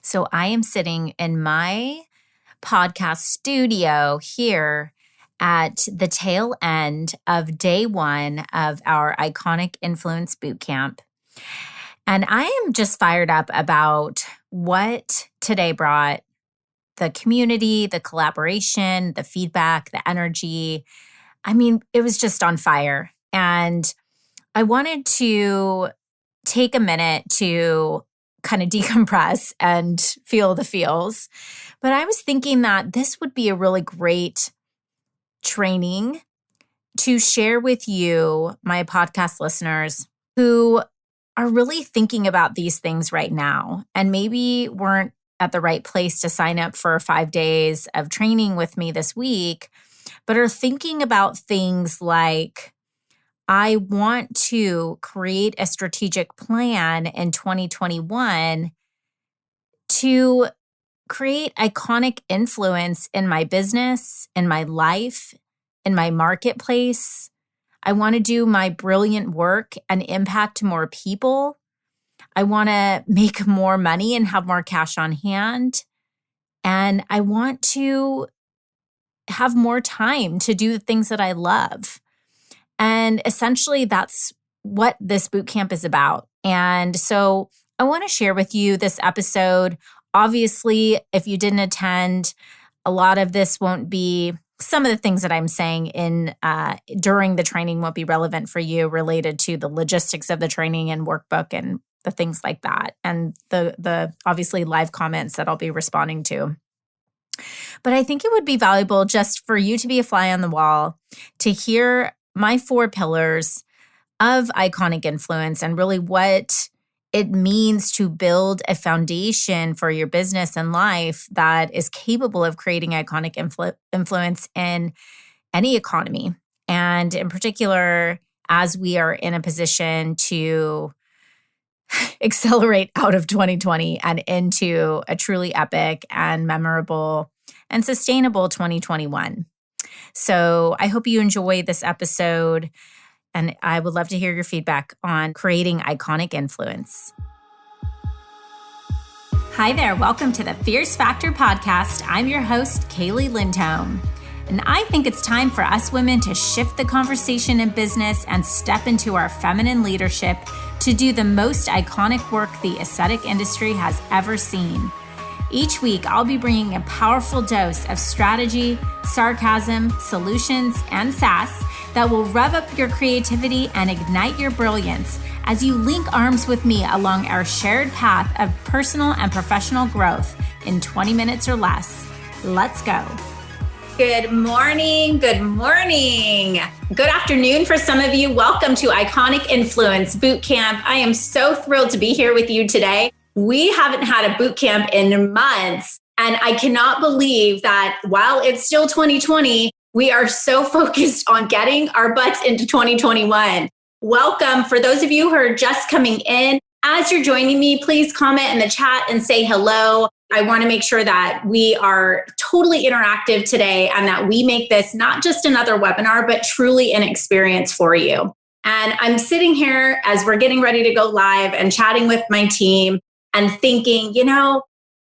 So I am sitting in my podcast studio here at the tail end of day one of our Iconic Influence Bootcamp. And I am just fired up about what today brought: the community, the collaboration, the feedback, the energy. I mean, it was just on fire. And I wanted to take a minute to kind of decompress and feel the feels. But I was thinking that this would be a really great training to share with you, my podcast listeners, who are really thinking about these things right now and maybe weren't at the right place to sign up for 5 days of training with me this week, but are thinking about things like, I want to create a strategic plan in 2021 to create iconic influence in my business, in my life, in my marketplace. I want to do my brilliant work and impact more people. I want to make more money and have more cash on hand. And I want to have more time to do the things that I love. And essentially, that's what this bootcamp is about. And so I want to share with you this episode. Obviously, if you didn't attend, a lot of this won't be, some of the things that I'm saying during the training won't be relevant for you, related to the logistics of the training and workbook and the things like that. And the obviously live comments that I'll be responding to. But I think it would be valuable just for you to be a fly on the wall, to hear my 4 pillars of iconic influence and really what it means to build a foundation for your business and life that is capable of creating iconic influence in any economy. And in particular, as we are in a position to accelerate out of 2020 and into a truly epic and memorable and sustainable 2021. So I hope you enjoy this episode, and I would love to hear your feedback on creating iconic influence. Hi there, welcome to the Fierce Factor podcast. I'm your host, Kaeli Lindholm. And I think it's time for us women to shift the conversation in business and step into our feminine leadership to do the most iconic work the aesthetic industry has ever seen. Each week, I'll be bringing a powerful dose of strategy, sarcasm, solutions, and sass that will rev up your creativity and ignite your brilliance as you link arms with me along our shared path of personal and professional growth in 20 minutes or less. Let's go. Good morning. Good morning. Good afternoon for some of you. Welcome to Iconic Influence Bootcamp. I am so thrilled to be here with you today. We haven't had a bootcamp in months, and I cannot believe that while it's still 2020, we are so focused on getting our butts into 2021. Welcome. For those of you who are just coming in, as you're joining me, please comment in the chat and say hello. I want to make sure that we are totally interactive today and that we make this not just another webinar, but truly an experience for you. And I'm sitting here as we're getting ready to go live and chatting with my team and thinking,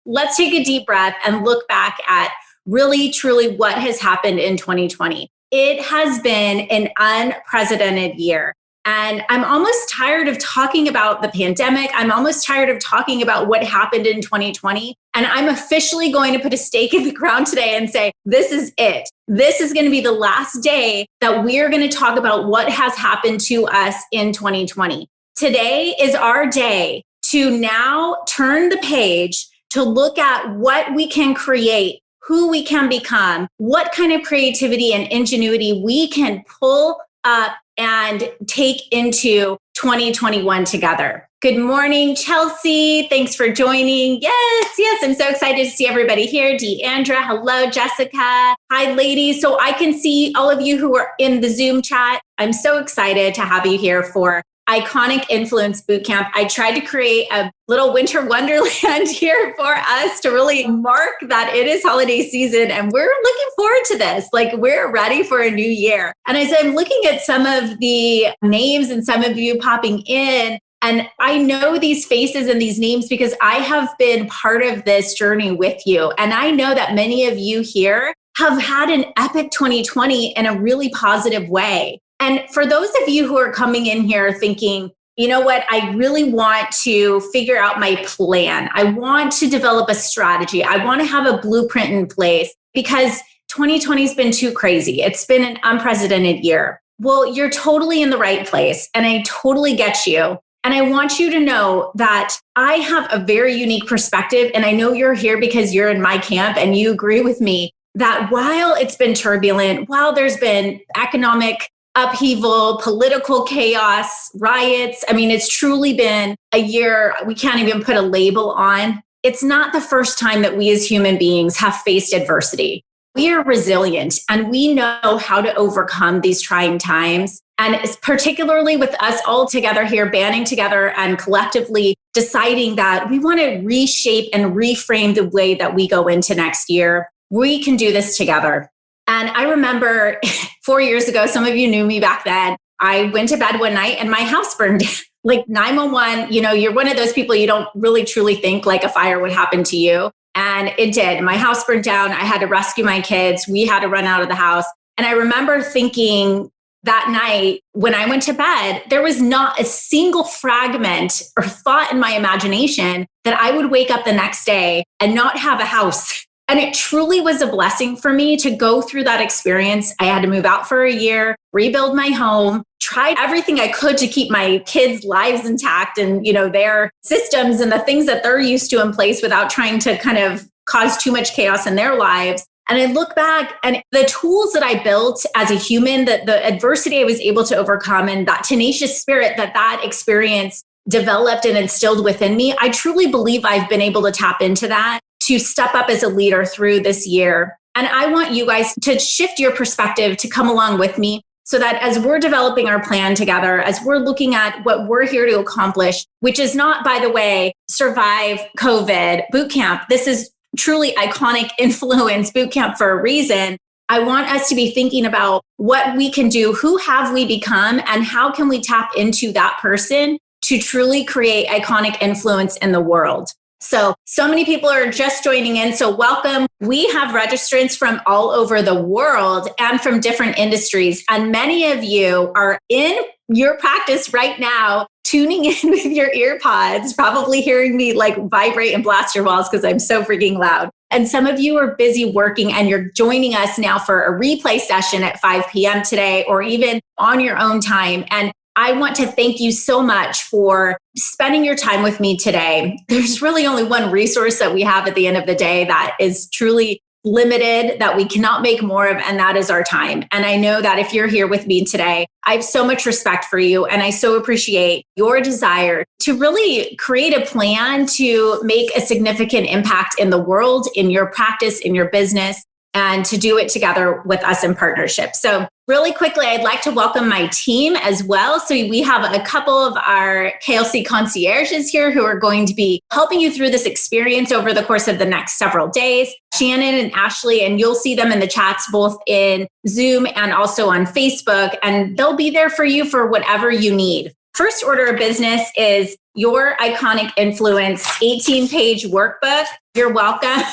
let's take a deep breath and look back at really, truly what has happened in 2020. It has been an unprecedented year. And I'm almost tired of talking about the pandemic. I'm almost tired of talking about what happened in 2020. And I'm officially going to put a stake in the ground today and say, this is it. This is going to be the last day that we're going to talk about what has happened to us in 2020. Today is our day to now turn the page to look at what we can create, who we can become, what kind of creativity and ingenuity we can pull up and take into 2021 together. Good morning, Chelsea. Thanks for joining. Yes, I'm so excited to see everybody here. Deandra, hello, Jessica. Hi, ladies. So I can see all of you who are in the Zoom chat. I'm so excited to have you here for Iconic Influence Bootcamp. I tried to create a little winter wonderland here for us to really mark that it is holiday season and we're looking forward to this. Like, we're ready for a new year. And as I'm looking at some of the names and some of you popping in, And I know these faces and these names because I have been part of this journey with you. And I know that many of you here have had an epic 2020 in a really positive way. And for those of you who are coming in here thinking, you know what, I really want to figure out my plan. I want to develop a strategy. I want to have a blueprint in place because 2020 has been too crazy. It's been an unprecedented year. Well, you're totally in the right place. And I totally get you. And I want you to know that I have a very unique perspective. And I know you're here because you're in my camp and you agree with me that while it's been turbulent, while there's been economic upheaval, political chaos, riots, I mean, it's truly been a year we can't even put a label on. It's not the first time that we as human beings have faced adversity. We are resilient and we know how to overcome these trying times. And it's particularly with us all together here, banding together and collectively deciding that we want to reshape and reframe the way that we go into next year. We can do this together. And I remember 4 years ago, some of you knew me back then. I went to bed one night and my house burned down. Like 911, you're one of those people you don't really truly think like a fire would happen to you. And it did. My house burned down. I had to rescue my kids. We had to run out of the house. And I remember thinking that night when I went to bed, there was not a single fragment or thought in my imagination that I would wake up the next day and not have a house. And it truly was a blessing for me to go through that experience. I had to move out for a year, rebuild my home, tried everything I could to keep my kids' lives intact and, their systems and the things that they're used to in place without trying to kind of cause too much chaos in their lives. And I look back and the tools that I built as a human, the adversity I was able to overcome and that tenacious spirit that experience developed and instilled within me, I truly believe I've been able to tap into that to step up as a leader through this year. And I want you guys to shift your perspective to come along with me so that as we're developing our plan together, as we're looking at what we're here to accomplish, which is not, by the way, survive COVID bootcamp. This is truly Iconic Influence Bootcamp for a reason. I want us to be thinking about what we can do, who have we become, and how can we tap into that person to truly create iconic influence in the world. So many people are just joining in. So welcome. We have registrants from all over the world and from different industries. And many of you are in your practice right now, tuning in with your ear pods, probably hearing me like vibrate and blast your walls because I'm so freaking loud. And some of you are busy working and you're joining us now for a replay session at 5 p.m. today, or even on your own time. And I want to thank you so much for spending your time with me today. There's really only one resource that we have at the end of the day that is truly limited, that we cannot make more of, and that is our time. And I know that if you're here with me today, I have so much respect for you, and I so appreciate your desire to really create a plan to make a significant impact in the world, in your practice, in your business, and to do it together with us in partnership. So really quickly, I'd like to welcome my team as well. So we have a couple of our KLC concierges here who are going to be helping you through this experience over the course of the next several days. Shannon and Ashley, and you'll see them in the chats both in Zoom and also on Facebook, and they'll be there for you for whatever you need. First order of business is your Iconic Influence 18-page workbook. You're welcome.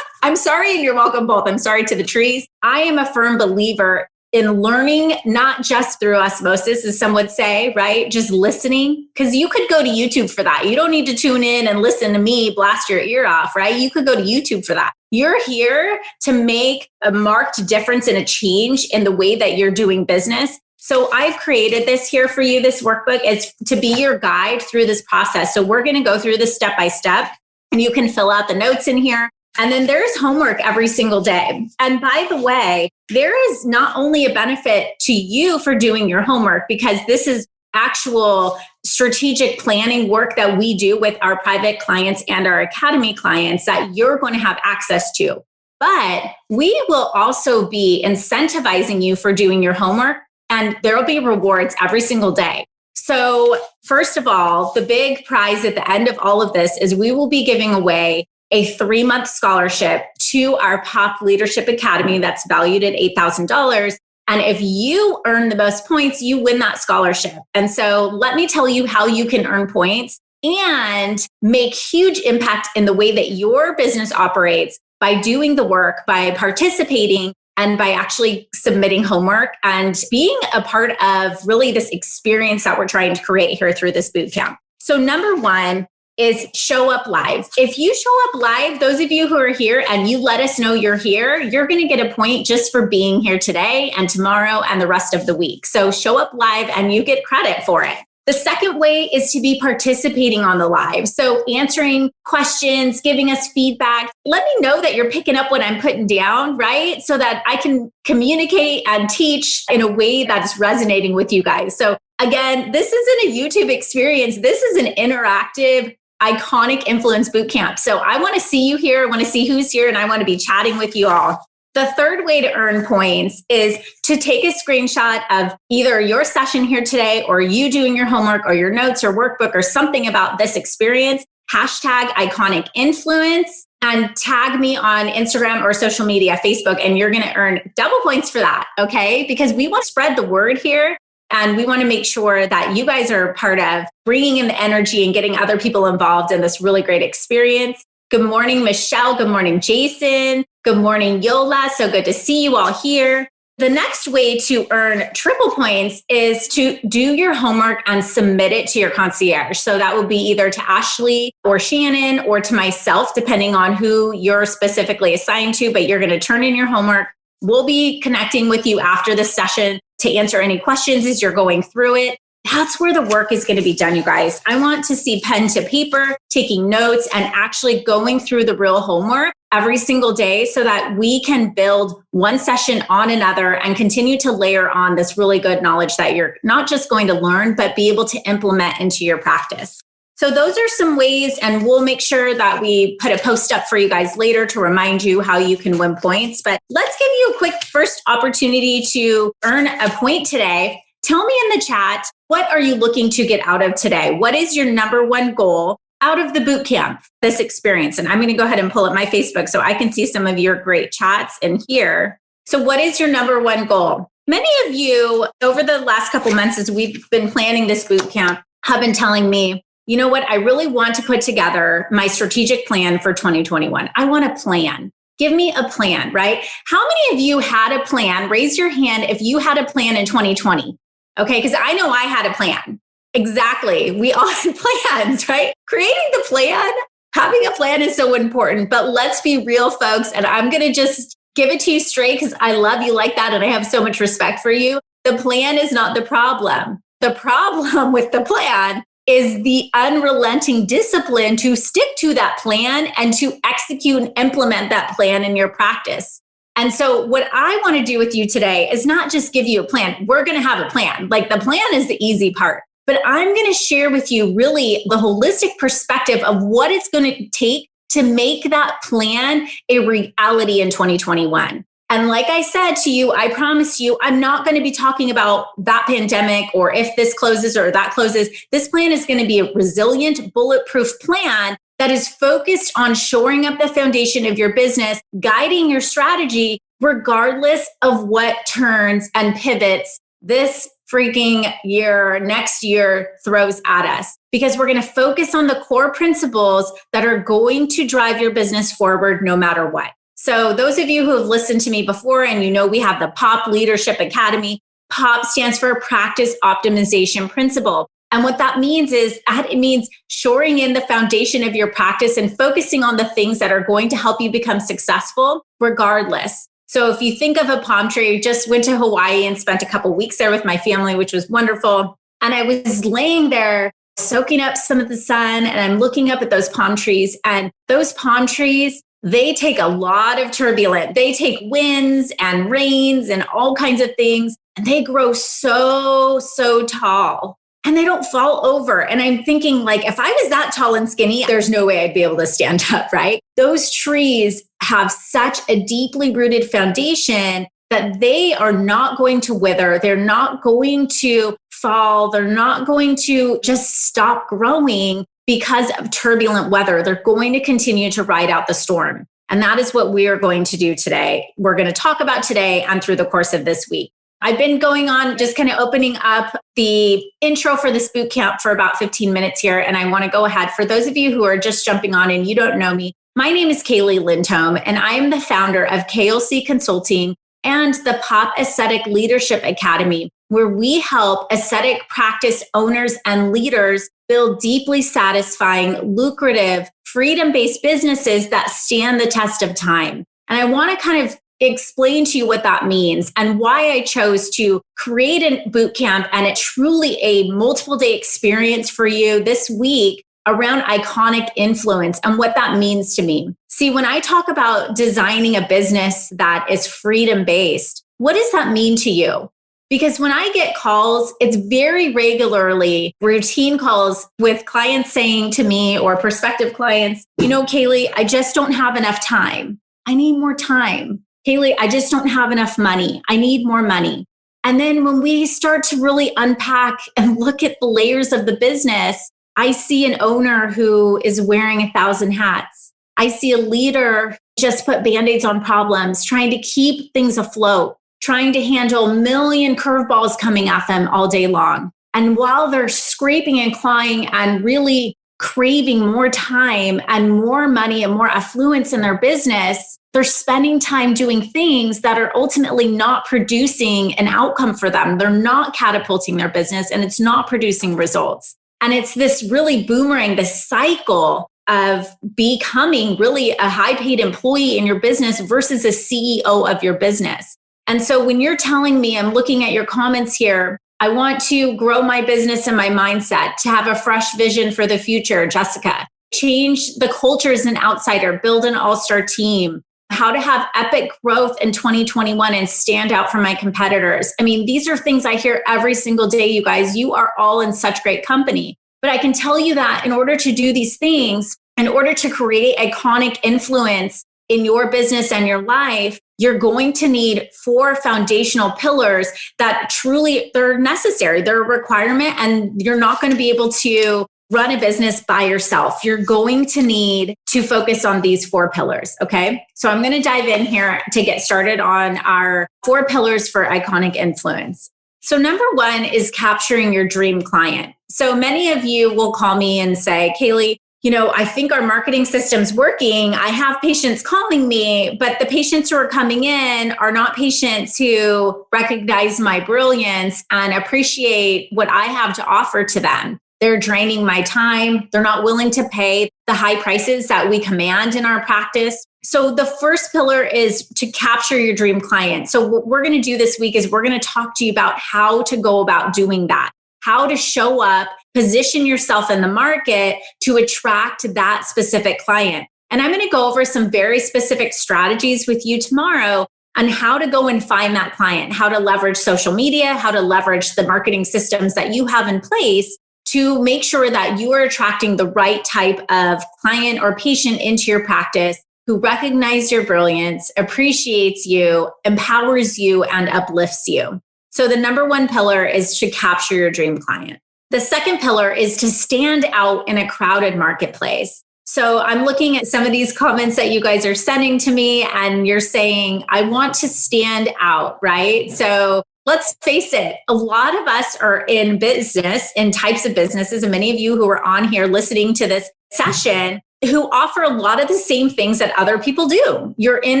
I'm sorry, and you're welcome both. I'm sorry to the trees. I am a firm believer in learning, not just through osmosis, as some would say, right? Just listening, because you could go to YouTube for that. You don't need to tune in and listen to me blast your ear off, right? You could go to YouTube for that. You're here to make a marked difference and a change in the way that you're doing business. So I've created this here for you. This workbook is to be your guide through this process. So we're going to go through this step by step, and you can fill out the notes in here. And then there's homework every single day. And by the way, there is not only a benefit to you for doing your homework, because this is actual strategic planning work that we do with our private clients and our academy clients that you're going to have access to. But we will also be incentivizing you for doing your homework, and there will be rewards every single day. So first of all, the big prize at the end of all of this is we will be giving away a 3-month scholarship to our Pop Leadership Academy that's valued at $8,000. And if you earn the most points, you win that scholarship. And so let me tell you how you can earn points and make huge impact in the way that your business operates by doing the work, by participating, and by actually submitting homework and being a part of really this experience that we're trying to create here through this bootcamp. So number one is show up live. If you show up live, those of you who are here and you let us know you're here, you're going to get a point just for being here today and tomorrow and the rest of the week. So show up live and you get credit for it. The second way is to be participating on the live. So answering questions, giving us feedback. Let me know that you're picking up what I'm putting down, right? So that I can communicate and teach in a way that's resonating with you guys. So again, this isn't a YouTube experience. This is an interactive Iconic Influence Bootcamp. So I want to see you here. I want to see who's here, and I want to be chatting with you all. The third way to earn points is to take a screenshot of either your session here today or you doing your homework or your notes or workbook or something about this experience, hashtag Iconic Influence, and tag me on Instagram or social media, Facebook, and you're going to earn double points for that, okay? Because we want to spread the word here. And we want to make sure that you guys are part of bringing in the energy and getting other people involved in this really great experience. Good morning, Michelle. Good morning, Jason. Good morning, Yola. So good to see you all here. The next way to earn triple points is to do your homework and submit it to your concierge. So that would be either to Ashley or Shannon or to myself, depending on who you're specifically assigned to, but you're going to turn in your homework. We'll be connecting with you after this session to answer any questions as you're going through it. That's where the work is going to be done, you guys. I want to see pen to paper, taking notes, and actually going through the real homework every single day so that we can build one session on another and continue to layer on this really good knowledge that you're not just going to learn, but be able to implement into your practice. So those are some ways, and we'll make sure that we put a post up for you guys later to remind you how you can win points. But let's give you a quick first opportunity to earn a point today. Tell me in the chat, what are you looking to get out of today? What is your number one goal out of the bootcamp, this experience? And I'm going to go ahead and pull up my Facebook so I can see some of your great chats in here. So what is your number one goal? Many of you over the last couple months as we've been planning this bootcamp have been telling me, you know what? I really want to put together my strategic plan for 2021. I want a plan. Give me a plan, right? How many of you had a plan? Raise your hand if you had a plan in 2020. Okay, because I know I had a plan. Exactly. We all had plans, right? Creating the plan, having a plan is so important. But let's be real, folks. And I'm going to just give it to you straight because I love you like that. And I have so much respect for you. The plan is not the problem. The problem with the plan is the unrelenting discipline to stick to that plan and to execute and implement that plan in your practice. And so what I want to do with you today is not just give you a plan. We're going to have a plan. Like the plan is the easy part, but I'm going to share with you really the holistic perspective of what it's going to take to make that plan a reality in 2021. And like I said to you, I promise you, I'm not going to be talking about that pandemic or if this closes or that closes. This plan is going to be a resilient, bulletproof plan that is focused on shoring up the foundation of your business, guiding your strategy, regardless of what turns and pivots this freaking year, next year throws at us. Because we're going to focus on the core principles that are going to drive your business forward no matter what. So those of you who have listened to me before and you know we have the POP Leadership Academy, POP stands for Practice Optimization Principle. And what that means is that it means shoring in the foundation of your practice and focusing on the things that are going to help you become successful regardless. So if you think of a palm tree, I just went to Hawaii and spent a couple weeks there with my family, which was wonderful. And I was laying there soaking up some of the sun and I'm looking up at those palm trees, and those palm trees, they take a lot of turbulence. They take winds and rains and all kinds of things, and they grow so tall. And they don't fall over. And I'm thinking, like, if I was that tall and skinny, there's no way I'd be able to stand up, right? Those trees have such a deeply rooted foundation that they are not going to wither. They're not going to fall. They're not going to just stop growing because of turbulent weather. They're going to continue to ride out the storm. And that is what we are going to do today. We're going to talk about today and through the course of this week. I've been going on just kind of opening up the intro for this boot camp for about 15 minutes here. And I want to go ahead. For those of you who are just jumping on and you don't know me, my name is Kaeli Lindholm, and I am the founder of KLC Consulting and the Pop Aesthetic Leadership Academy, where we help aesthetic practice owners and leaders build deeply satisfying, lucrative, freedom-based businesses that stand the test of time. And I want to kind of explain to you what that means and why I chose to create a boot camp and it truly a multiple day experience for you this week around iconic influence and what that means to me. See, when I talk about designing a business that is freedom based, what does that mean to you? Because when I get calls, it's very regularly routine calls with clients saying to me or prospective clients, Kaeli, I just don't have enough time. I need more time. Kaeli, I just don't have enough money. I need more money. And then when we start to really unpack and look at the layers of the business, I see an owner who is wearing 1,000 hats. I see a leader just put Band-Aids on problems, trying to keep things afloat, trying to handle a million curveballs coming at them all day long. And while they're scraping and clawing and really craving more time and more money and more affluence in their business, they're spending time doing things that are ultimately not producing an outcome for them. They're not catapulting their business and it's not producing results. And it's this really boomerang, this cycle of becoming really a high paid employee in your business versus a CEO of your business. And so when you're telling me, I'm looking at your comments here, I want to grow my business and my mindset, to have a fresh vision for the future, Jessica, change the culture as an outsider, build an all-star team, how to have epic growth in 2021 and stand out from my competitors. I mean, these are things I hear every single day, you guys. You are all in such great company. But I can tell you that in order to do these things, in order to create iconic influence in your business and your life, you're going to need 4 foundational pillars that truly, they're necessary. They're a requirement, and you're not going to be able to run a business by yourself. You're going to need to focus on these 4 pillars. Okay. So I'm going to dive in here to get started on our 4 pillars for iconic influence. So number 1 is capturing your dream client. So many of you will call me and say, Kaeli, I think our marketing system's working. I have patients calling me, but the patients who are coming in are not patients who recognize my brilliance and appreciate what I have to offer to them. They're draining my time. They're not willing to pay the high prices that we command in our practice. So the first pillar is to capture your dream client. So what we're going to do this week is we're going to talk to you about how to go about doing that, how to show up, position yourself in the market to attract that specific client. And I'm going to go over some very specific strategies with you tomorrow on how to go and find that client, how to leverage social media, how to leverage the marketing systems that you have in place to make sure that you are attracting the right type of client or patient into your practice who recognizes your brilliance, appreciates you, empowers you, and uplifts you. So the number 1 pillar is to capture your dream client. The second pillar is to stand out in a crowded marketplace. So I'm looking at some of these comments that you guys are sending to me, and you're saying, I want to stand out, right? So let's face it, a lot of us are in business, in types of businesses, and many of you who are on here listening to this session who offer a lot of the same things that other people do. You're in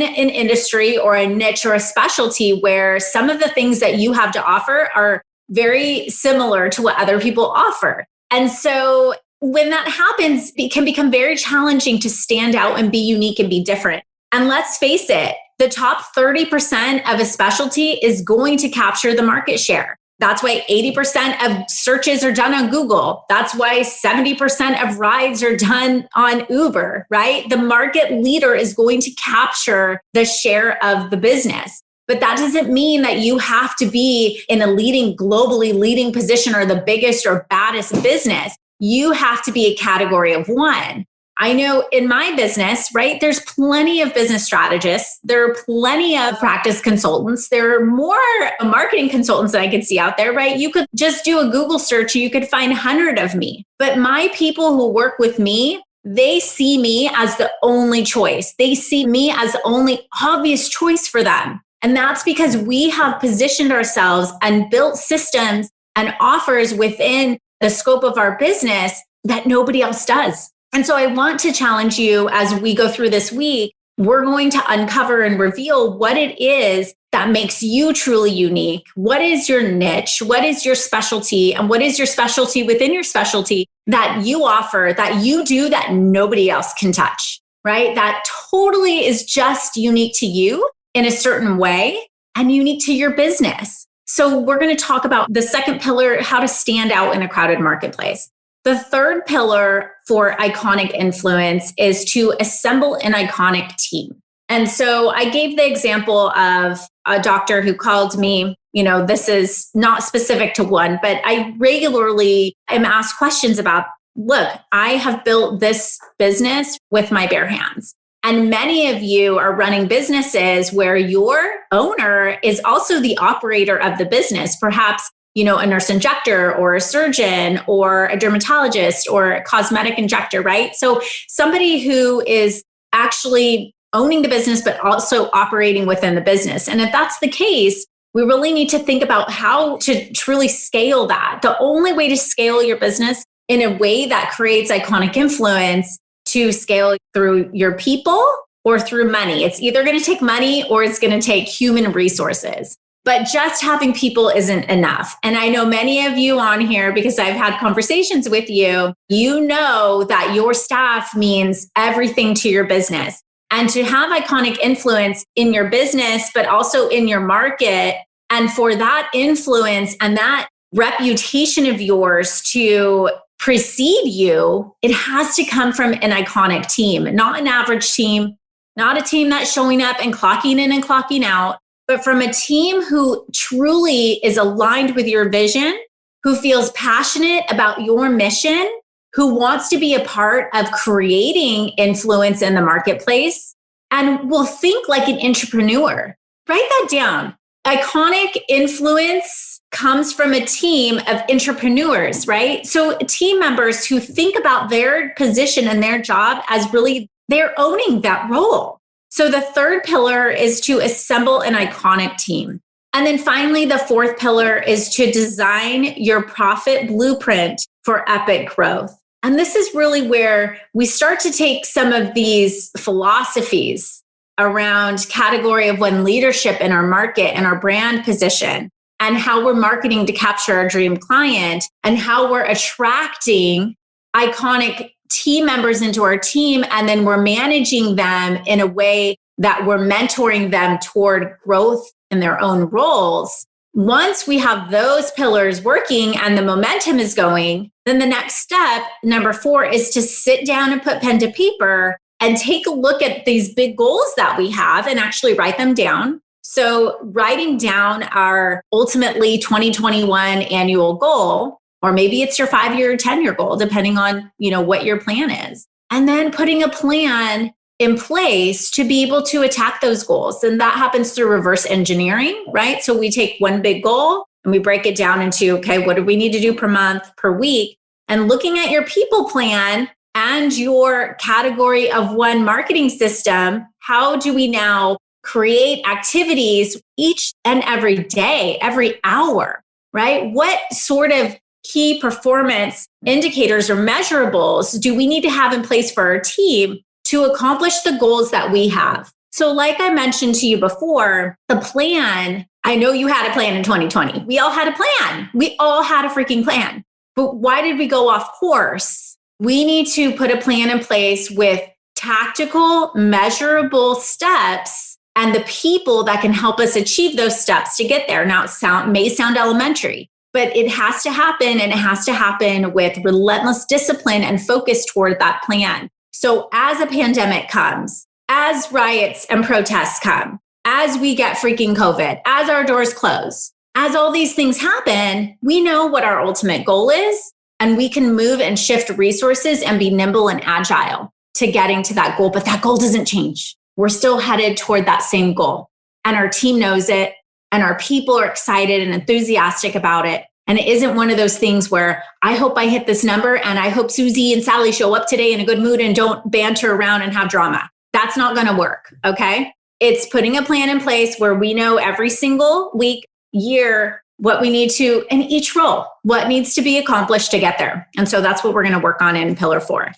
an industry or a niche or a specialty where some of the things that you have to offer are very similar to what other people offer. And so when that happens, it can become very challenging to stand out and be unique and be different. And let's face it, the top 30% of a specialty is going to capture the market share. That's why 80% of searches are done on Google. That's why 70% of rides are done on Uber, right? The market leader is going to capture the share of the business. But that doesn't mean that you have to be in a globally leading position or the biggest or baddest business. You have to be a category of 1. I know in my business, right, there's plenty of business strategists. There are plenty of practice consultants. There are more marketing consultants that I could see out there, right? You could just do a Google search and you could find 100 of me. But my people who work with me, they see me as the only choice. They see me as the only obvious choice for them. And that's because we have positioned ourselves and built systems and offers within the scope of our business that nobody else does. And so I want to challenge you as we go through this week. We're going to uncover and reveal what it is that makes you truly unique. What is your niche? What is your specialty? And what is your specialty within your specialty that you offer, that you do that nobody else can touch, right? That totally is just unique to you in a certain way and unique to your business. So we're going to talk about the second pillar, how to stand out in a crowded marketplace. The third pillar for iconic influence is to assemble an iconic team. And so I gave the example of a doctor who called me. This is not specific to one, but I regularly am asked questions about, look, I have built this business with my bare hands. And many of you are running businesses where your owner is also the operator of the business, perhaps a nurse injector or a surgeon or a dermatologist or a cosmetic injector, right? So somebody who is actually owning the business, but also operating within the business. And if that's the case, we really need to think about how to truly scale that. The only way to scale your business in a way that creates iconic influence to scale through your people or through money. It's either going to take money or it's going to take human resources. But just having people isn't enough. And I know many of you on here, because I've had conversations with you, you know that your staff means everything to your business. And to have iconic influence in your business, but also in your market, and for that influence and that reputation of yours to precede you, it has to come from an iconic team, not an average team, not a team that's showing up and clocking in and clocking out, but from a team who truly is aligned with your vision, who feels passionate about your mission, who wants to be a part of creating influence in the marketplace, and will think like an entrepreneur. Write that down. Iconic influence comes from a team of entrepreneurs, right? So team members who think about their position and their job as really they're owning that role. So the third pillar is to assemble an iconic team. And then finally, the fourth pillar is to design your profit blueprint for epic growth. And this is really where we start to take some of these philosophies around category of one leadership in our market and our brand position and how we're marketing to capture our dream client and how we're attracting iconic team members into our team. And then we're managing them in a way that we're mentoring them toward growth in their own roles. Once we have those pillars working and the momentum is going, then the next step, number 4, is to sit down and put pen to paper and take a look at these big goals that we have and actually write them down. So writing down our ultimately 2021 annual goal, or maybe it's your 5-year or 10-year goal, depending on, what your plan is. And then putting a plan in place to be able to attack those goals. And that happens through reverse engineering, right? So we take one big goal and we break it down into, okay, what do we need to do per month, per week? And looking at your people plan and your category of one marketing system, how do we now create activities each and every day, every hour, right? What sort of key performance indicators or measurables do we need to have in place for our team to accomplish the goals that we have? So like I mentioned to you before, the plan, I know you had a plan in 2020. We all had a plan. We all had a freaking plan. But why did we go off course? We need to put a plan in place with tactical, measurable steps and the people that can help us achieve those steps to get there. Now, it may sound elementary, but it has to happen, and it has to happen with relentless discipline and focus toward that plan. So as a pandemic comes, as riots and protests come, as we get freaking COVID, as our doors close, as all these things happen, we know what our ultimate goal is, and we can move and shift resources and be nimble and agile to getting to that goal. But that goal doesn't change. We're still headed toward that same goal. And our team knows it, and our people are excited and enthusiastic about it. And it isn't one of those things where I hope I hit this number and I hope Susie and Sally show up today in a good mood and don't banter around and have drama. That's not going to work. Okay. It's putting a plan in place where we know every single week, year, what we need to, in each role, what needs to be accomplished to get there. And so that's what we're going to work on in Pillar 4.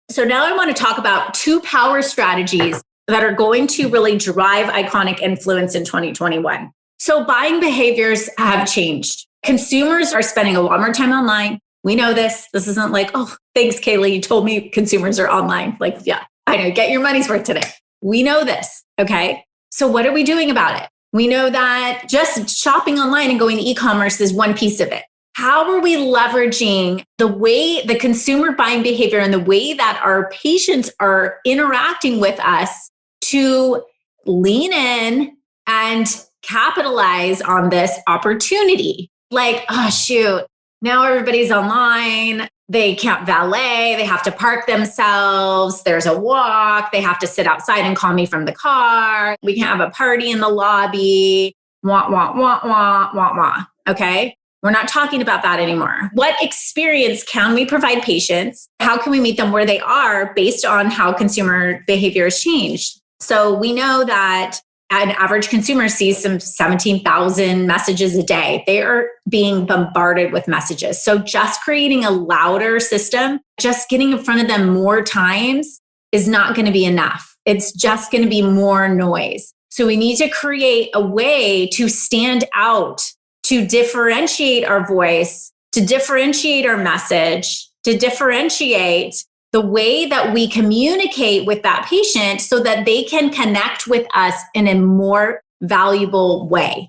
So now I want to talk about 2 power strategies that are going to really drive iconic influence in 2021. So buying behaviors have changed. Consumers are spending a lot more time online. We know this. This isn't like, oh, thanks, Kaeli. You told me consumers are online. Like, yeah, I know. Get your money's worth today. We know this. Okay. So what are we doing about it? We know that just shopping online and going to e-commerce is one piece of it. How are we leveraging the way the consumer buying behavior and the way that our patients are interacting with us to lean in and capitalize on this opportunity? Like, oh, shoot, now everybody's online. They can't valet. They have to park themselves. There's a walk. They have to sit outside and call me from the car. We can have a party in the lobby. Wah, wah, wah, wah, wah, wah. Okay. We're not talking about that anymore. What experience can we provide patients? How can we meet them where they are based on how consumer behavior has changed? So we know that an average consumer sees some 17,000 messages a day. They are being bombarded with messages. So just creating a louder system, just getting in front of them more times is not going to be enough. It's just going to be more noise. So we need to create a way to stand out, to differentiate our voice, to differentiate our message, to differentiate the way that we communicate with that patient so that they can connect with us in a more valuable way.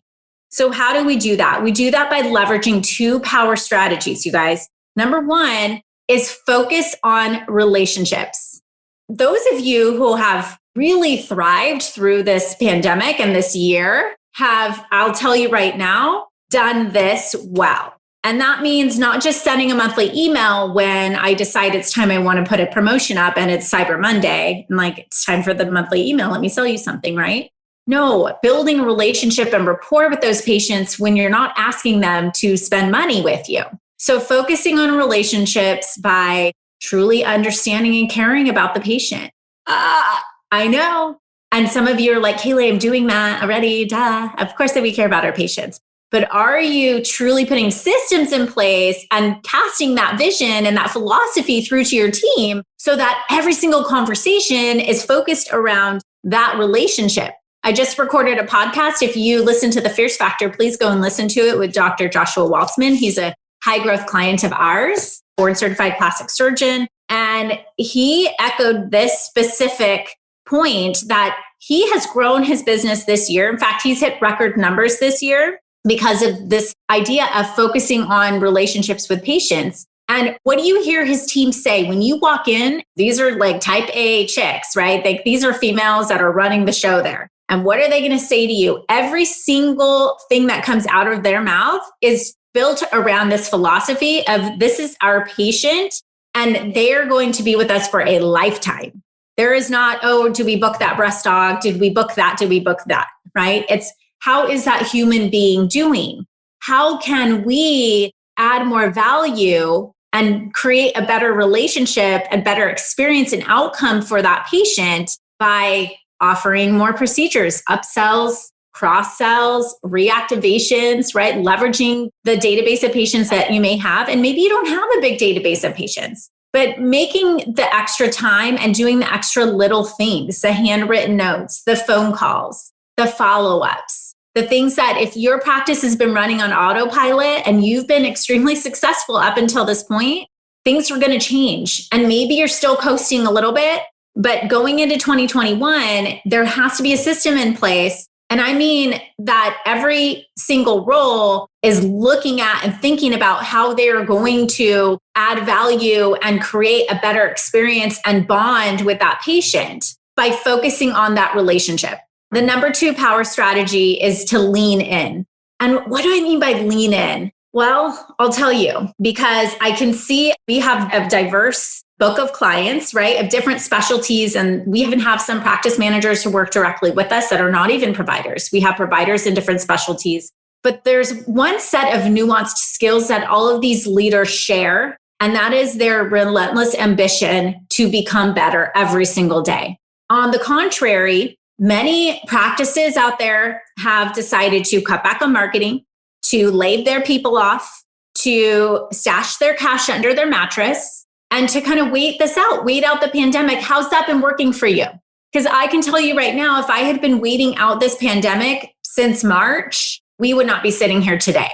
So how do we do that? We do that by leveraging 2 power strategies, you guys. Number 1 is focus on relationships. Those of you who have really thrived through this pandemic and this year have, I'll tell you right now, done this well. And that means not just sending a monthly email when I decide it's time I want to put a promotion up and it's Cyber Monday. And like, it's time for the monthly email. Let me sell you something, right? No, building a relationship and rapport with those patients when you're not asking them to spend money with you. So focusing on relationships by truly understanding and caring about the patient. I know. And some of you are like, Kaeli, I'm doing that already. Duh. Of course that we care about our patients. But are you truly putting systems in place and casting that vision and that philosophy through to your team so that every single conversation is focused around that relationship? I just recorded a podcast. If you listen to The Fierce Factor, please go and listen to it with Dr. Joshua Waltzman. He's a high growth client of ours, board certified plastic surgeon. And he echoed this specific point that he has grown his business this year. In fact, he's hit record numbers this year because of this idea of focusing on relationships with patients. And what do you hear his team say when you walk in? These are like type A chicks, right? These are females that are running the show there. And what are they going to say to you? Every single thing that comes out of their mouth is built around this philosophy of this is our patient and they are going to be with us for a lifetime. There is not, oh, did we book that breast dog? Did we book that? Did we book that? Right? It's how is that human being doing? How can we add more value and create a better relationship and better experience and outcome for that patient by offering more procedures, upsells, cross-sells, reactivations, right? Leveraging the database of patients that you may have. And maybe you don't have a big database of patients, but making the extra time and doing the extra little things, the handwritten notes, the phone calls, the follow-ups, the things that if your practice has been running on autopilot and you've been extremely successful up until this point, things are going to change. And maybe you're still coasting a little bit, but going into 2021, there has to be a system in place. And I mean that every single role is looking at and thinking about how they are going to add value and create a better experience and bond with that patient by focusing on that relationship. The number 2 power strategy is to lean in. And what do I mean by lean in? Well, I'll tell you, because I can see we have a diverse book of clients, right, of different specialties. And we even have some practice managers who work directly with us that are not even providers. We have providers in different specialties. But there's one set of nuanced skills that all of these leaders share, and that is their relentless ambition to become better every single day. On the contrary, Many practices out there have decided to cut back on marketing, to lay their people off, to stash their cash under their mattress, and to kind of wait out the pandemic. How's that been working for you? Because I can tell you right now, if I had been waiting out this pandemic since March, we would not be sitting here today.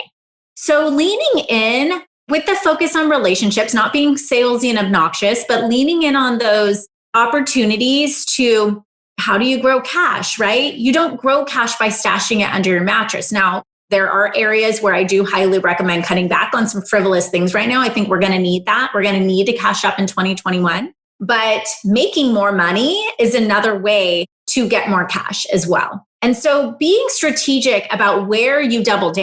So leaning in with the focus on relationships, not being salesy and obnoxious, but leaning in on those opportunities to, how do you grow cash, right? You don't grow cash by stashing it under your mattress. Now, there are areas where I do highly recommend cutting back on some frivolous things right now. I think we're going to need that. We're going to need to cash up in 2021. But making more money is another way to get more cash as well. And so being strategic about where you doubling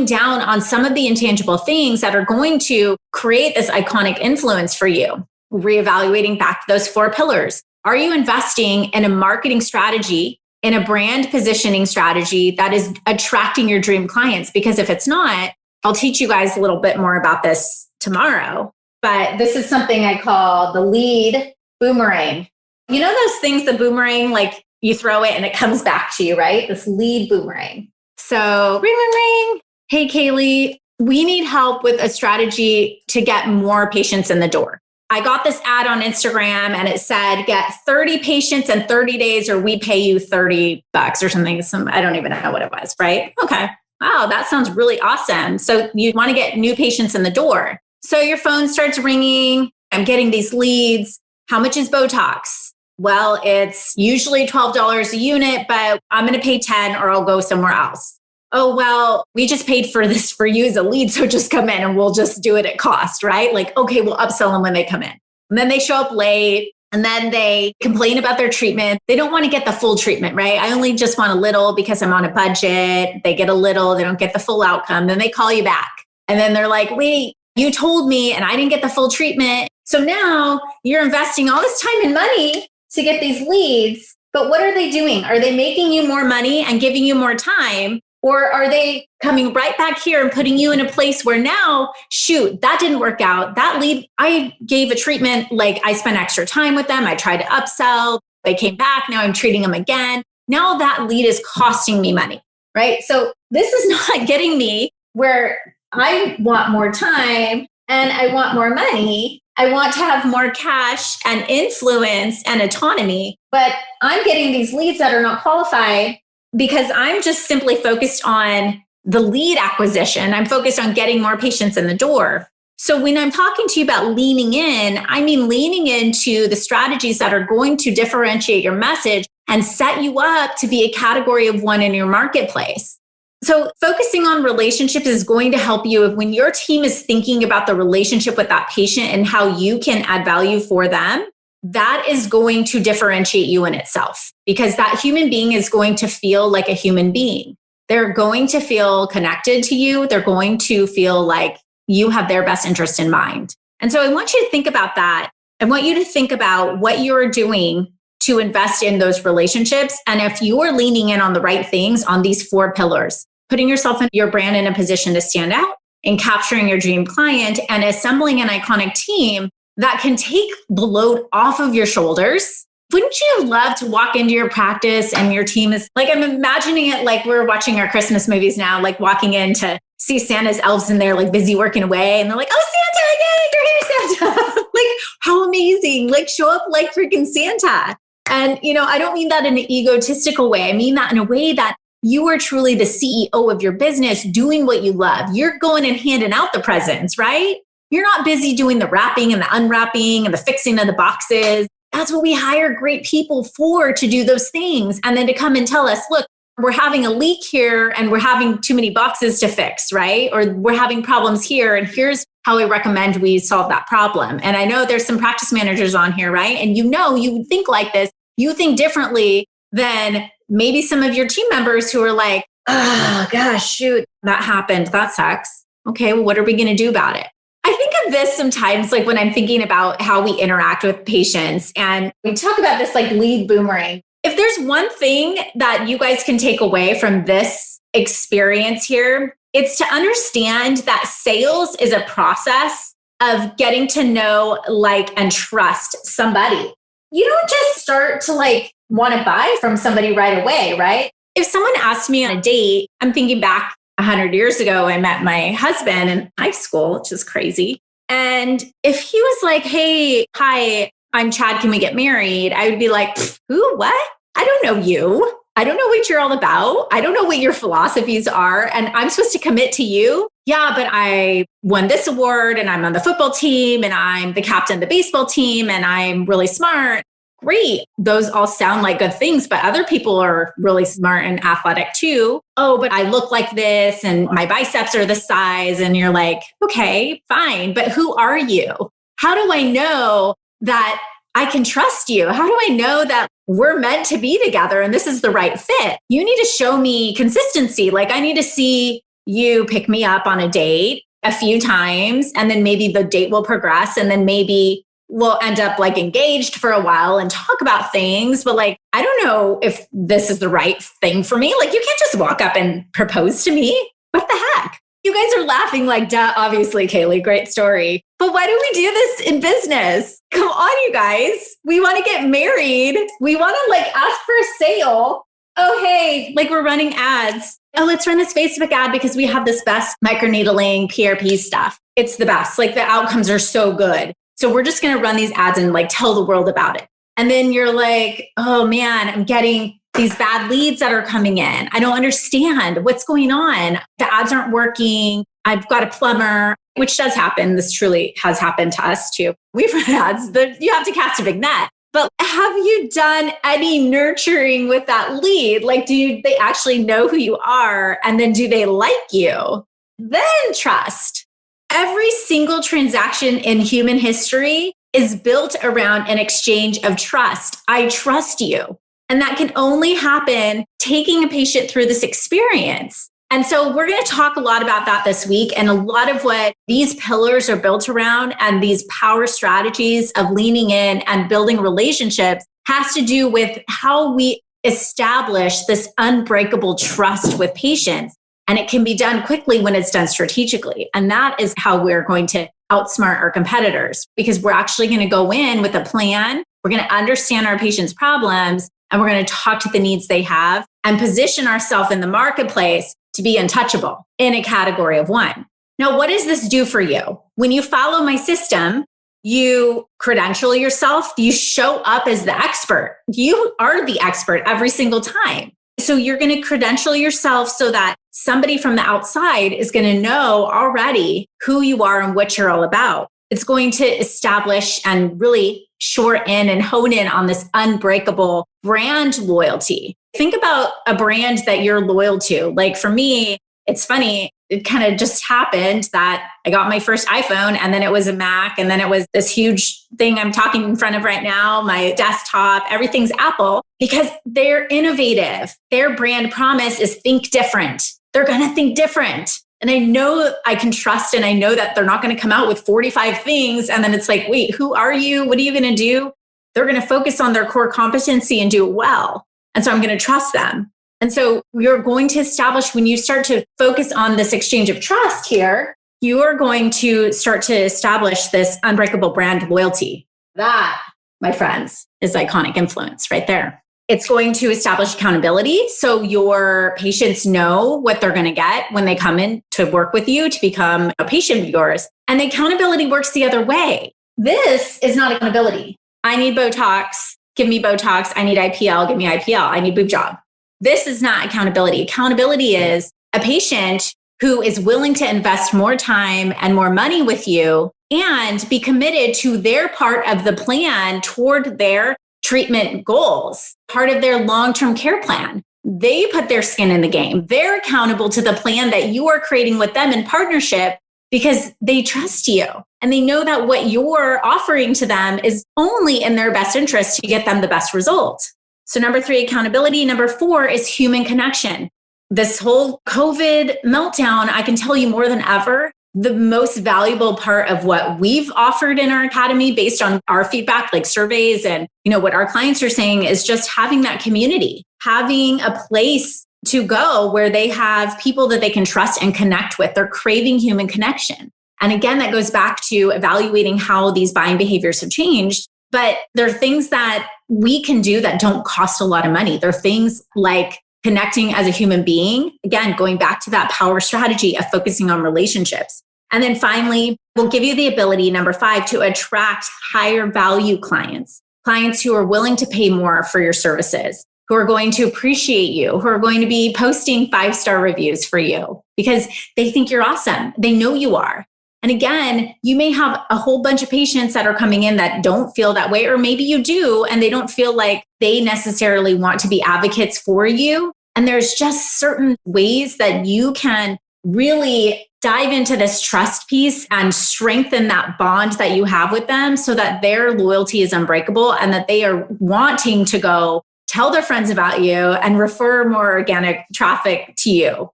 down on some of the intangible things that are going to create this iconic influence for you, reevaluating back those 4 pillars. Are you investing in a marketing strategy, in a brand positioning strategy that is attracting your dream clients? Because if it's not, I'll teach you guys a little bit more about this tomorrow. But this is something I call the lead boomerang. You know those things, the boomerang, like you throw it and it comes back to you, right? This lead boomerang. So ring, ring, ring. Hey, Kaeli, we need help with a strategy to get more patients in the door. I got this ad on Instagram and it said, get 30 patients in 30 days or we pay you $30 or something. I don't even know what it was, right? Okay. Wow, that sounds really awesome. So you want to get new patients in the door. So your phone starts ringing. I'm getting these leads. How much is Botox? Well, it's usually $12 a unit, but I'm going to pay 10 or I'll go somewhere else. Oh, well, we just paid for this for you as a lead. So just come in and we'll just do it at cost, right? Like, okay, we'll upsell them when they come in. And then they show up late and then they complain about their treatment. They don't want to get the full treatment, right? I only just want a little because I'm on a budget. They get a little, they don't get the full outcome. Then they call you back. And then they're like, wait, you told me and I didn't get the full treatment. So now you're investing all this time and money to get these leads. But what are they doing? Are they making you more money and giving you more time? Or are they coming right back here and putting you in a place where now, shoot, that didn't work out. That lead, I gave a treatment, like I spent extra time with them. I tried to upsell. They came back. Now I'm treating them again. Now that lead is costing me money, right? So this is not getting me where I want more time and I want more money. I want to have more cash and influence and autonomy, but I'm getting these leads that are not qualified because I'm just simply focused on the lead acquisition. I'm focused on getting more patients in the door. So when I'm talking to you about leaning in, I mean leaning into the strategies that are going to differentiate your message and set you up to be a category of one in your marketplace. So focusing on relationships is going to help you when your team is thinking about the relationship with that patient and how you can add value for them. That is going to differentiate you in itself because that human being is going to feel like a human being. They're going to feel connected to you. They're going to feel like you have their best interest in mind. And so I want you to think about that. I want you to think about what you're doing to invest in those relationships. And if you're leaning in on the right things on these 4 pillars, putting yourself and your brand in a position to stand out and capturing your dream client and assembling an iconic team that can take the load off of your shoulders. Wouldn't you love to walk into your practice and your team is like, I'm imagining it like we're watching our Christmas movies now, like walking in to see Santa's elves and they're like busy working away. And they're like, oh, Santa, yay, you're here, Santa. Like, how amazing. Like, show up like freaking Santa. And, I don't mean that in an egotistical way. I mean that in a way that you are truly the CEO of your business doing what you love. You're going and handing out the presents, right? You're not busy doing the wrapping and the unwrapping and the fixing of the boxes. That's what we hire great people for, to do those things. And then to come and tell us, look, we're having a leak here and we're having too many boxes to fix, right? Or we're having problems here. And here's how I recommend we solve that problem. And I know there's some practice managers on here, right? And you think like this, you think differently than maybe some of your team members who are like, oh gosh, shoot, that happened. That sucks. Okay, well, what are we going to do about it? I think of this sometimes, like when I'm thinking about how we interact with patients and we talk about this like lead boomerang. If there's one thing that you guys can take away from this experience here, it's to understand that sales is a process of getting to know, like, and trust somebody. You don't just start to like want to buy from somebody right away, right? If someone asked me on a date, I'm thinking back 100 years ago, I met my husband in high school, which is crazy. And if he was like, hey, hi, I'm Chad, can we get married? I would be like, who, what? I don't know you. I don't know what you're all about. I don't know what your philosophies are. And I'm supposed to commit to you. Yeah, but I won this award and I'm on the football team and I'm the captain of the baseball team and I'm really smart. Great. Those all sound like good things, but other people are really smart and athletic too. Oh, but I look like this and my biceps are this size. And you're like, okay, fine. But who are you? How do I know that I can trust you? How do I know that we're meant to be together and this is the right fit? You need to show me consistency. Like I need to see you pick me up on a date a few times and then maybe the date will progress and then maybe we'll end up like engaged for a while and talk about things. But like, I don't know if this is the right thing for me. Like you can't just walk up and propose to me. What the heck? You guys are laughing like, duh, obviously, Kaeli, great story. But why do we do this in business? Come on, you guys. We want to get married. We want to like ask for a sale. Oh, hey, like we're running ads. Oh, let's run this Facebook ad because we have this best microneedling PRP stuff. It's the best. Like the outcomes are so good. So we're just going to run these ads and like tell the world about it. And then you're like, oh man, I'm getting these bad leads that are coming in. I don't understand what's going on. The ads aren't working. I've got a plumber, which does happen. This truly has happened to us too. We've run ads that you have to cast a big net. But have you done any nurturing with that lead? Like, do they actually know who you are? And then do they like you? Then trust. Every single transaction in human history is built around an exchange of trust. I trust you. And that can only happen taking a patient through this experience. And so we're going to talk a lot about that this week. And a lot of what these pillars are built around and these power strategies of leaning in and building relationships has to do with how we establish this unbreakable trust with patients. And it can be done quickly when it's done strategically. And that is how we're going to outsmart our competitors, because we're actually going to go in with a plan. We're going to understand our patients' problems and we're going to talk to the needs they have and position ourselves in the marketplace to be untouchable in a category of one. Now, what does this do for you? When you follow my system, you credential yourself, you show up as the expert. You are the expert every single time. So you're going to credential yourself so that somebody from the outside is going to know already who you are and what you're all about. It's going to establish and really shore in and hone in on this unbreakable brand loyalty. Think about a brand that you're loyal to. Like for me, it's funny. It kind of just happened that I got my first iPhone and then it was a Mac and then it was this huge thing I'm talking in front of right now, my desktop, everything's Apple because they're innovative. Their brand promise is think different. They're going to think different. And I know I can trust and I know that they're not going to come out with 45 things. And then it's like, wait, who are you? What are you going to do? They're going to focus on their core competency and do it well. And so I'm going to trust them. And so you're going to establish, when you start to focus on this exchange of trust here, you are going to start to establish this unbreakable brand loyalty. That, my friends, is iconic influence right there. It's going to establish accountability. So your patients know what they're going to get when they come in to work with you to become a patient of yours. And the accountability works the other way. This is not accountability. I need Botox. Give me Botox. I need IPL. Give me IPL. I need boob job. This is not accountability. Accountability is a patient who is willing to invest more time and more money with you and be committed to their part of the plan toward their treatment goals, part of their long-term care plan. They put their skin in the game. They're accountable to the plan that you are creating with them in partnership because they trust you and they know that what you're offering to them is only in their best interest to get them the best result. So number 3, accountability. Number 4 is human connection. This whole COVID meltdown, I can tell you more than ever, the most valuable part of what we've offered in our academy based on our feedback, like surveys and what our clients are saying is just having that community, having a place to go where they have people that they can trust and connect with. They're craving human connection. And again, that goes back to evaluating how these buying behaviors have changed. But there are things that we can do that don't cost a lot of money. There are things like connecting as a human being. Again, going back to that power strategy of focusing on relationships. And then finally, we'll give you the ability, number 5, to attract higher value clients, clients who are willing to pay more for your services, who are going to appreciate you, who are going to be posting 5-star reviews for you because they think you're awesome. They know you are. And again, you may have a whole bunch of patients that are coming in that don't feel that way, or maybe you do, and they don't feel like they necessarily want to be advocates for you. And there's just certain ways that you can really dive into this trust piece and strengthen that bond that you have with them so that their loyalty is unbreakable and that they are wanting to go tell their friends about you and refer more organic traffic to you.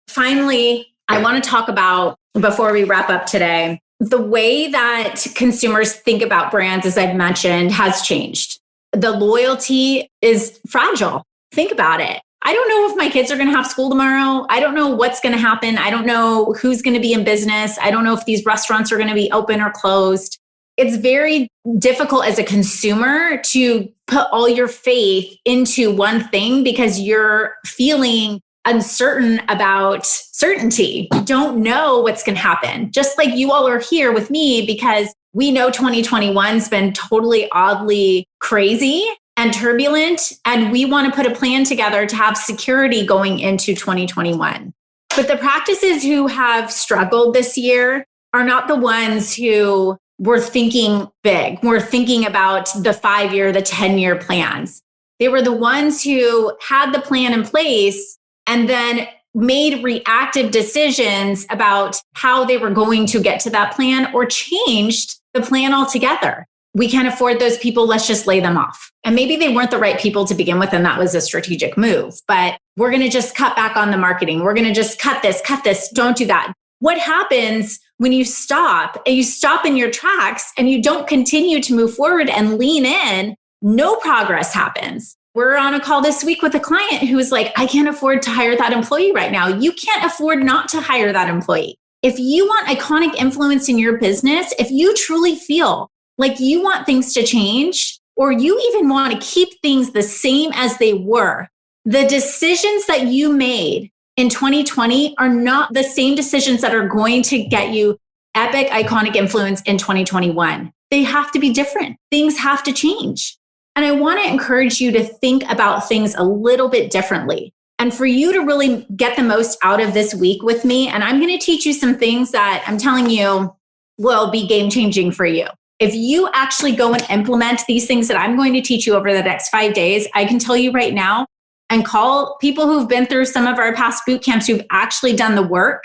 Finally, I want to talk about, before we wrap up today, the way that consumers think about brands, as I've mentioned, has changed. The loyalty is fragile. Think about it. I don't know if my kids are going to have school tomorrow. I don't know what's going to happen. I don't know who's going to be in business. I don't know if these restaurants are going to be open or closed. It's very difficult as a consumer to put all your faith into one thing because you're feeling uncertain about certainty. You don't know what's going to happen. Just like you all are here with me because we know 2021's been totally oddly crazy and turbulent, and we want to put a plan together to have security going into 2021. But the practices who have struggled this year are not the ones who were thinking big, were thinking about the 5-year, the 10-year plans. They were the ones who had the plan in place and then made reactive decisions about how they were going to get to that plan or changed the plan altogether. We can't afford those people. Let's just lay them off. And maybe they weren't the right people to begin with, and that was a strategic move. But we're going to just cut back on the marketing. We're going to just cut this, don't do that. What happens when you stop and you stop in your tracks and you don't continue to move forward and lean in? No progress happens. We're on a call this week with a client who was like, I can't afford to hire that employee right now. You can't afford not to hire that employee. If you want iconic influence in your business, if you truly feel like you want things to change, or you even want to keep things the same as they were, the decisions that you made in 2020 are not the same decisions that are going to get you epic iconic influence in 2021. They have to be different. Things have to change. And I want to encourage you to think about things a little bit differently. And for you to really get the most out of this week with me, and I'm going to teach you some things that I'm telling you will be game changing for you. If you actually go and implement these things that I'm going to teach you over the next 5 days, I can tell you right now, and call people who've been through some of our past boot camps who've actually done the work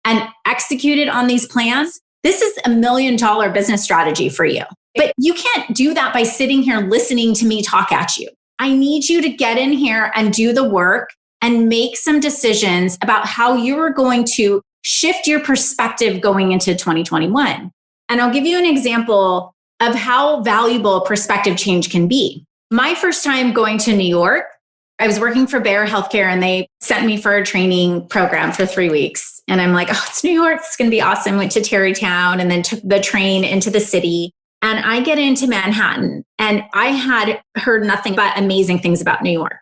and executed on these plans. This is $1 million business strategy for you. But you can't do that by sitting here listening to me talk at you. I need you to get in here and do the work and make some decisions about how you are going to shift your perspective going into 2021. And I'll give you an example of how valuable perspective change can be. My first time going to New York, I was working for Bayer Healthcare and they sent me for a training program for 3 weeks. And I'm like, oh, it's New York. It's going to be awesome. Went to Tarrytown and then took the train into the city. And I get into Manhattan and I had heard nothing but amazing things about New York.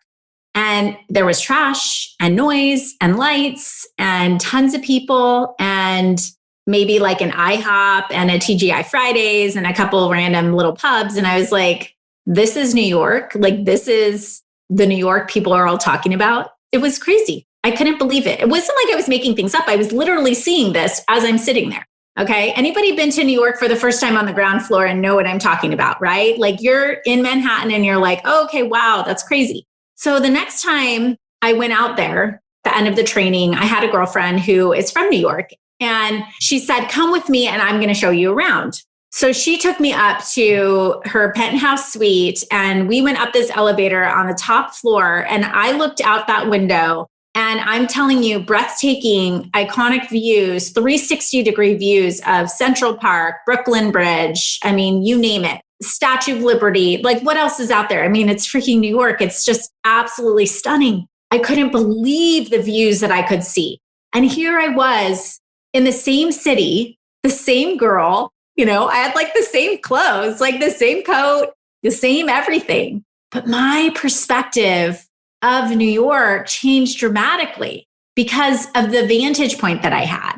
And there was trash and noise and lights and tons of people and maybe like an IHOP and a TGI Fridays and a couple random little pubs. And I was like, this is New York. Like, this is the New York people are all talking about. It was crazy. I couldn't believe it. It wasn't like I was making things up. I was literally seeing this as I'm sitting there. Okay. Anybody been to New York for the first time on the ground floor and know what I'm talking about, right? Like, you're in Manhattan and you're like, oh, okay, wow, that's crazy. So the next time I went out there, the end of the training, I had a girlfriend who is from New York. And she said, come with me and I'm going to show you around. So she took me up to her penthouse suite and we went up this elevator on the top floor and I looked out that window and I'm telling you, breathtaking, iconic views, 360-degree views of Central Park, Brooklyn Bridge. I mean, you name it. Statue of Liberty. Like, what else is out there? I mean, it's freaking New York. It's just absolutely stunning. I couldn't believe the views that I could see. And here I was in the same city, the same girl, I had like the same clothes, like the same coat, the same everything. But my perspective of New York changed dramatically because of the vantage point that I had.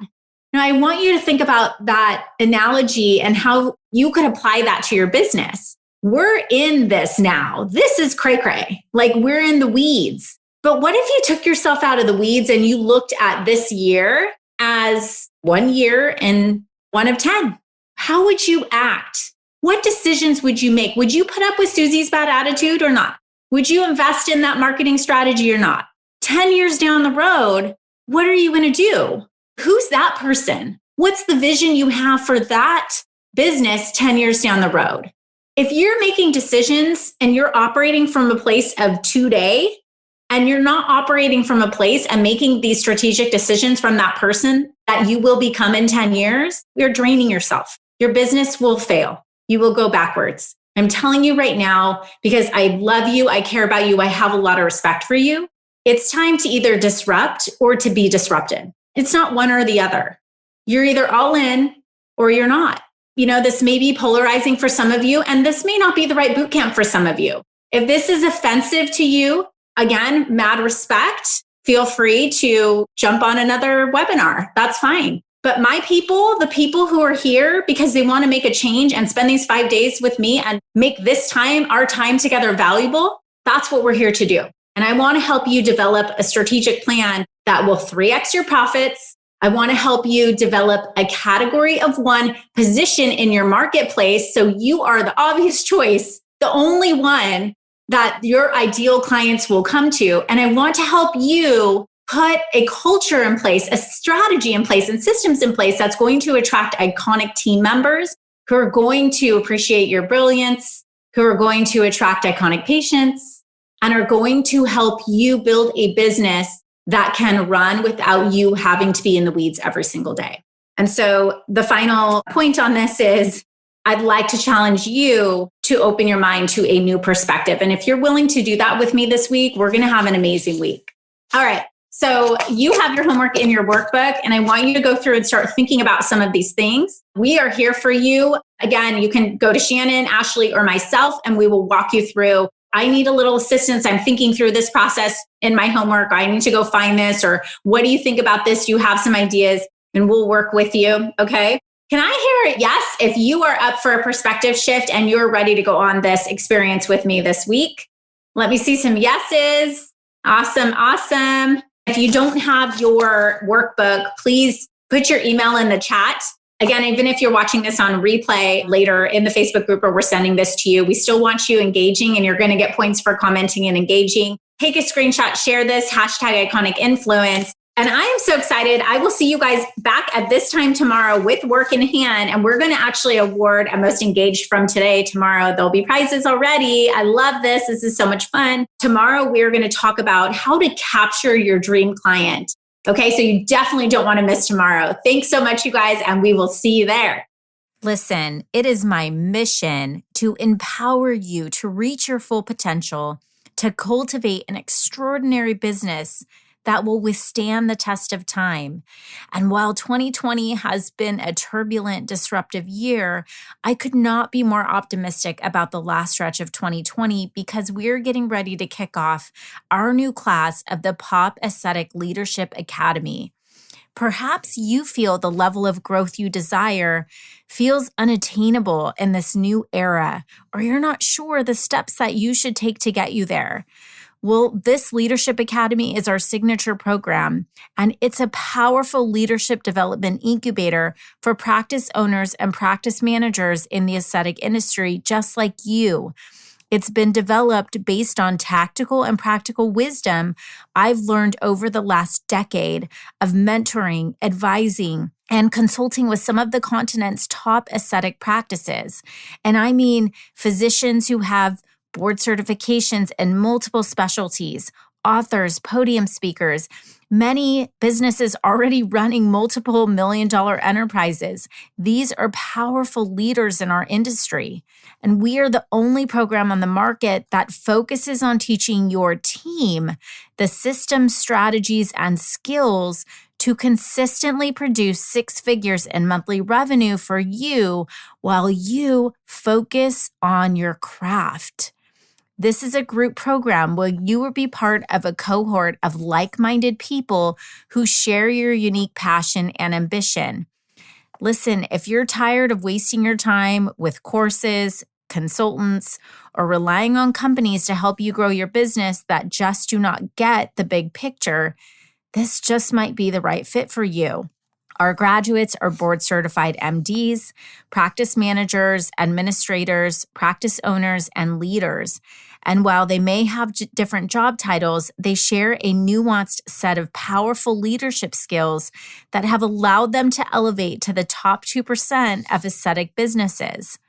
Now, I want you to think about that analogy and how you could apply that to your business. We're in this now. This is cray cray. Like we're in the weeds. But what if you took yourself out of the weeds and you looked at this year as 1 year in 1 of 10? How would you act? What decisions would you make? Would you put up with Susie's bad attitude or not? Would you invest in that marketing strategy or not? 10 years down the road, what are you going to do? Who's that person? What's the vision you have for that business 10 years down the road? If you're making decisions and you're operating from a place of today, and you're not operating from a place and making these strategic decisions from that person that you will become in 10 years, you're draining yourself. Your business will fail. You will go backwards. I'm telling you right now, because I love you, I care about you, I have a lot of respect for you. It's time to either disrupt or to be disrupted. It's not one or the other. You're either all in or you're not. This may be polarizing for some of you, and this may not be the right boot camp for some of you. If this is offensive to you, again, mad respect, feel free to jump on another webinar. That's fine. But my people, the people who are here because they want to make a change and spend these 5 days with me and make this time, our time together, valuable, that's what we're here to do. And I want to help you develop a strategic plan that will 3x your profits. I want to help you develop a category of one position in your marketplace so you are the obvious choice, the only one that your ideal clients will come to. And I want to help you put a culture in place, a strategy in place, and systems in place that's going to attract iconic team members who are going to appreciate your brilliance, who are going to attract iconic patients, and are going to help you build a business that can run without you having to be in the weeds every single day. And so the final point on this is I'd like to challenge you to open your mind to a new perspective. And if you're willing to do that with me this week, we're going to have an amazing week. All right. So you have your homework in your workbook, and I want you to go through and start thinking about some of these things. We are here for you. Again, you can go to Shannon, Ashley, or myself, and we will walk you through. I need a little assistance. I'm thinking through this process in my homework. I need to go find this, or what do you think about this? You have some ideas, and we'll work with you. Okay. Can I hear it? Yes, if you are up for a perspective shift and you're ready to go on this experience with me this week. Let me see some yeses. Awesome, awesome. If you don't have your workbook, please put your email in the chat. Again, even if you're watching this on replay later in the Facebook group where we're sending this to you, we still want you engaging, and you're going to get points for commenting and engaging. Take a screenshot, share this, hashtag Iconic Influence. And I am so excited. I will see you guys back at this time tomorrow with work in hand. And we're going to actually award a most engaged from today. Tomorrow, there'll be prizes already. I love this. This is so much fun. Tomorrow, we're going to talk about how to capture your dream client. Okay, so you definitely don't want to miss tomorrow. Thanks so much, you guys, and we will see you there. Listen, it is my mission to empower you to reach your full potential, to cultivate an extraordinary business that will withstand the test of time. And while 2020 has been a turbulent, disruptive year, I could not be more optimistic about the last stretch of 2020 because we're getting ready to kick off our new class of the Pop Aesthetic Leadership Academy. Perhaps you feel the level of growth you desire feels unattainable in this new era, or you're not sure the steps that you should take to get you there. Well, this Leadership Academy is our signature program, and it's a powerful leadership development incubator for practice owners and practice managers in the aesthetic industry, just like you. It's been developed based on tactical and practical wisdom I've learned over the last decade of mentoring, advising, and consulting with some of the continent's top aesthetic practices. And I mean physicians who have board certifications in multiple specialties, authors, podium speakers, many businesses already running multiple million-dollar enterprises. These are powerful leaders in our industry. And we are the only program on the market that focuses on teaching your team the systems, strategies, and skills to consistently produce 6 figures in monthly revenue for you while you focus on your craft. This is a group program where you will be part of a cohort of like-minded people who share your unique passion and ambition. Listen, if you're tired of wasting your time with courses, consultants, or relying on companies to help you grow your business that just do not get the big picture, this just might be the right fit for you. Our graduates are board-certified MDs, practice managers, administrators, practice owners, and leaders. And while they may have different job titles, they share a nuanced set of powerful leadership skills that have allowed them to elevate to the top 2% of aesthetic businesses.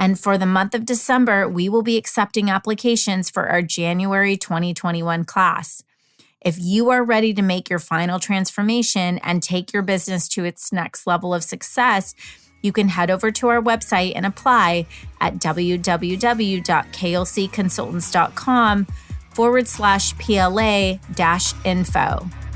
And for the month of December, we will be accepting applications for our January 2021 class. If you are ready to make your final transformation and take your business to its next level of success, you can head over to our website and apply at www.klcconsultants.com/PLA-info.